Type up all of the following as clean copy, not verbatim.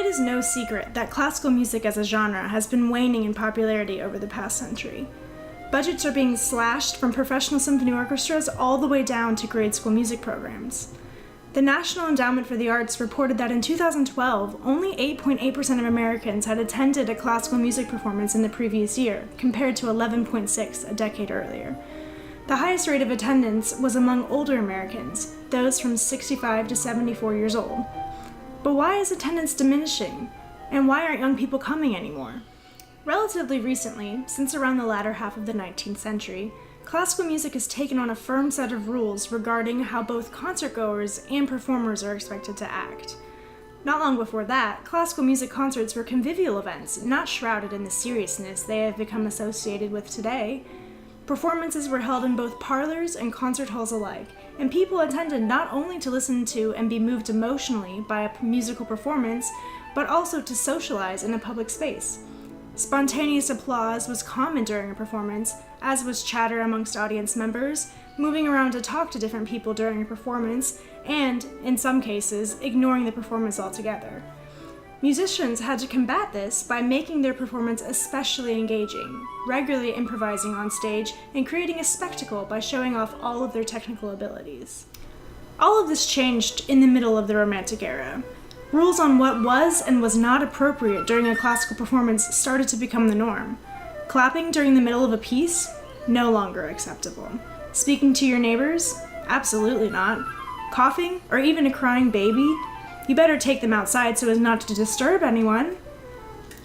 It is no secret that classical music as a genre has been waning in popularity over the past century. Budgets are being slashed from professional symphony orchestras all the way down to grade school music programs. The National Endowment for the Arts reported that in 2012, only 8.8% of Americans had attended a classical music performance in the previous year, compared to 11.6% a decade earlier. The highest rate of attendance was among older Americans, those from 65 to 74 years old. But why is attendance diminishing? And why aren't young people coming anymore? Relatively recently, since around the latter half of the 19th century, classical music has taken on a firm set of rules regarding how both concertgoers and performers are expected to act. Not long before that, classical music concerts were convivial events, not shrouded in the seriousness they have become associated with today. Performances were held in both parlors and concert halls alike, and people attended not only to listen to and be moved emotionally by a musical performance, but also to socialize in a public space. Spontaneous applause was common during a performance, as was chatter amongst audience members, moving around to talk to different people during a performance, and, in some cases, ignoring the performance altogether. Musicians had to combat this by making their performance especially engaging, regularly improvising on stage, and creating a spectacle by showing off all of their technical abilities. All of this changed in the middle of the Romantic era. Rules on what was and was not appropriate during a classical performance started to become the norm. Clapping during the middle of a piece? No longer acceptable. Speaking to your neighbors? Absolutely not. Coughing, or even a crying baby? You better take them outside so as not to disturb anyone.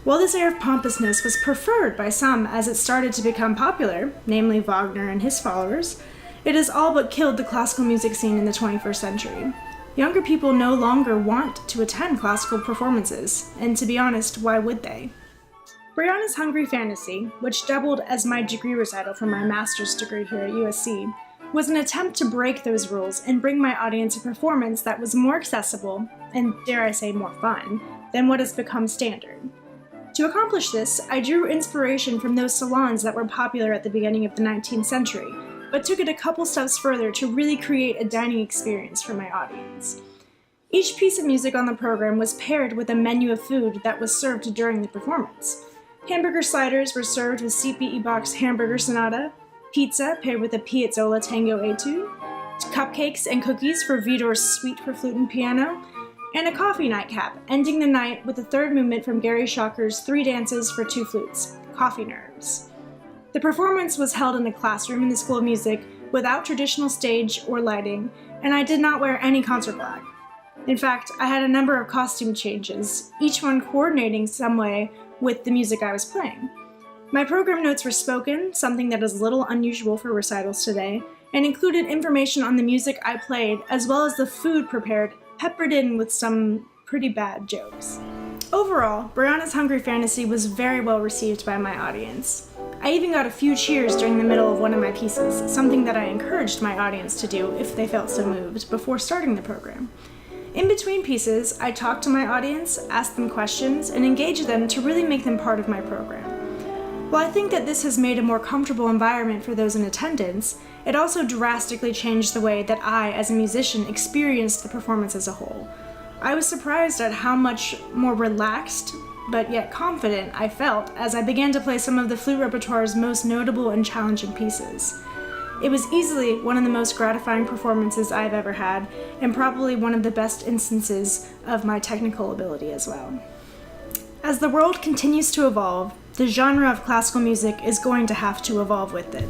While this air of pompousness was preferred by some as it started to become popular, namely Wagner and his followers, it has all but killed the classical music scene in the 21st century. Younger people no longer want to attend classical performances, and to be honest, why would they? Brianna's Hungry Fantasy, which doubled as my degree recital for my master's degree here at USC, was an attempt to break those rules and bring my audience a performance that was more accessible, and dare I say more fun, than what has become standard. To accomplish this, I drew inspiration from those salons that were popular at the beginning of the 19th century, but took it a couple steps further to really create a dining experience for my audience. Each piece of music on the program was paired with a menu of food that was served during the performance. Hamburger sliders were served with CPE Bach's Hamburger Sonata, pizza paired with a Piazzolla Tango Etude, cupcakes and cookies for Widor's Suite for Flute and Piano, and a coffee nightcap, ending the night with the third movement from Gary Schocker's Three Dances for Two Flutes, Coffee Nerves. The performance was held in a classroom in the School of Music without traditional stage or lighting, and I did not wear any concert black. In fact, I had a number of costume changes, each one coordinating some way with the music I was playing. My program notes were spoken, something that is a little unusual for recitals today, and included information on the music I played as well as the food prepared, peppered in with some pretty bad jokes. Overall, Brianna's Hungry Fantasy was very well received by my audience. I even got a few cheers during the middle of one of my pieces, something that I encouraged my audience to do if they felt so moved before starting the program. In between pieces, I talked to my audience, asked them questions, and engaged them to really make them part of my program. While I think that this has made a more comfortable environment for those in attendance, it also drastically changed the way that I, as a musician, experienced the performance as a whole. I was surprised at how much more relaxed, but yet confident I felt as I began to play some of the flute repertoire's most notable and challenging pieces. It was easily one of the most gratifying performances I've ever had, and probably one of the best instances of my technical ability as well. As the world continues to evolve, the genre of classical music is going to have to evolve with it.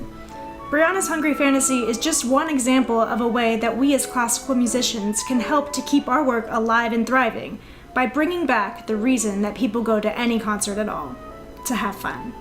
Brianna's Hungry Fantasy is just one example of a way that we as classical musicians can help to keep our work alive and thriving by bringing back the reason that people go to any concert at all: to have fun.